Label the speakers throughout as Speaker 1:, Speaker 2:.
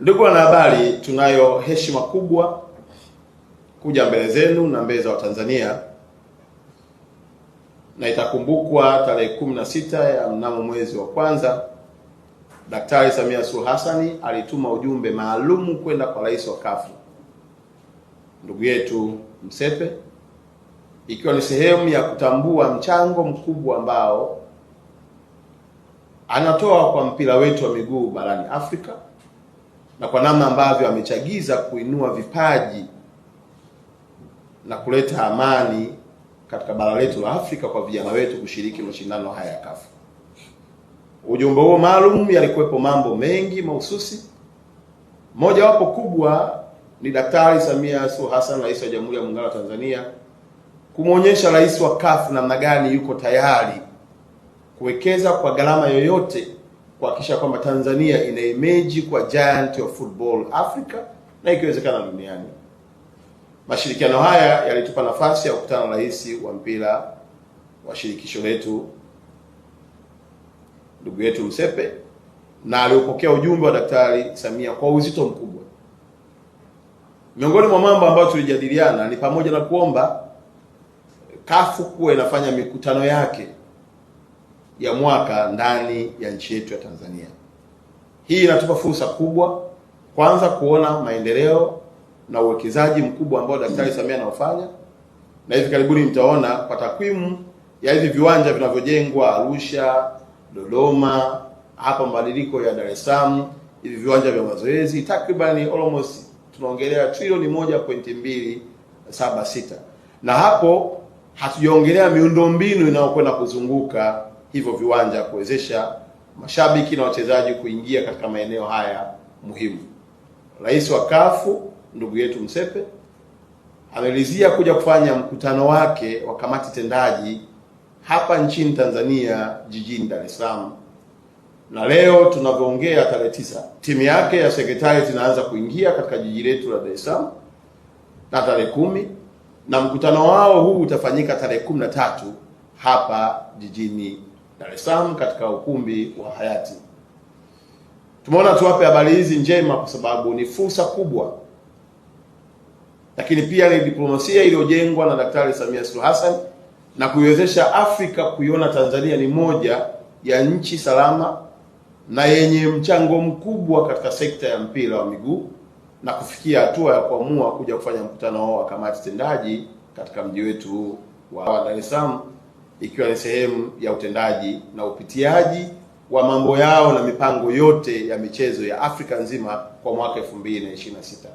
Speaker 1: Ndugu wanahabari, tunayo heshima kubwa kuja mbele zenu na mbele za Watanzania, na itakumbukwa tarehe 16 ya mnamo mwezi wa kwanza, Daktari Samia Suluhu Hassan alituma ujumbe maalum kwenda kwa rais wa CAF ndugu yetu Msepe, ikiwa ni sehemu ya kutambua mchango mkubwa ambao anatoa kwa mpira wetu wa miguu barani Afrika na kwa namna ambavyo amechagiza kuinua vipaji na kuleta amani katika bara letu la Afrika kwa vijana wetu kushiriki mashindano haya ya CAF. Ujumbe huo maalum yalikuwepo mambo mengi mahususi. Moja wapo kubwa ni Daktari Samia Suluhu Hassan, Rais wa Jamhuri ya Muungano wa Tanzania, kumwonyesha rais wa CAF namna gani yuko tayari kuwekeza kwa gharama yoyote kuhakikisha kwamba Tanzania ina image kwa giant of football Africa na ikiwezekana duniani. Mashirikiano haya yalitupa nafasi ya kukutana na rais wa mpira wa shirikisho letu ndugu yetu Msepe, na aliopokea ujumbe wa Daktari Samia kwa uzito mkubwa. Miongoni mwa mambo ambayo tulijadiliana ni pamoja na kuomba CAF kuwa inafanya mikutano yake ya mwaka ndani ya nchi yetu ya Tanzania. Hii inatupa fursa kubwa, kwanza kuona maendeleo na uwekezaji mkubwa ambao Daktari Samia anaofanya, na hivi karibuni mtaona kwa takwimu ya hivi viwanja vinavyojengwa Arusha, Dodoma, hapa mabadiliko ya Dar es Salaam, hivi viwanja vya mazoezi takriban almost tunaongelea trilioni 1.276, na hapo hatujaongelea miundombinu inayokwenda kuzunguka hivyo viwanja kuwezesha mashabiki na wachezaji kuingia katika maeneo haya muhimu. Rais wa CAF ndugu yetu Msepe amelizia kuja kufanya mkutano wake wa kamati tendaji hapa nchini Tanzania jijini Dar es Salaam, na leo tunavyoongea tarehe 9 timu yake ya secretariat inaanza kuingia katika jiji letu la Dar es Salaam na tarehe 10, na mkutano wao huu utafanyika tarehe 13 hapa jijini Dar es Salaam katika ukumbi wa Hayati. Tumeona tuwape habari hizi njema kwa sababu ni fursa kubwa, lakini pia ni diplomasia iliyojengwa na Daktari Samia Suluhu Hassan na kuiwezesha Afrika kuiona Tanzania ni moja ya nchi salama na yenye mchango mkubwa katika sekta ya mpira wa miguu, na kufikia hatua ya kuamua kuja kufanya mkutano wao wa kamati tendaji katika mji wetu wa Dar es Salaam, ikiwa ni sehemu ya utendaji na upitiaji wa mambo yao na mipango yote ya michezo ya Afrika nzima kwa mwaka 2026.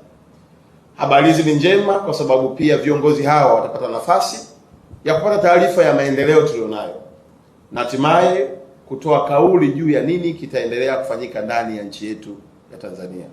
Speaker 1: Habari hizi ni njema kwa sababu pia viongozi hawa watapata nafasi ya kupata taarifa ya maendeleo tulionayo na hatimaye kutoa kauli juu ya nini kitaendelea kufanyika ndani ya nchi yetu ya Tanzania.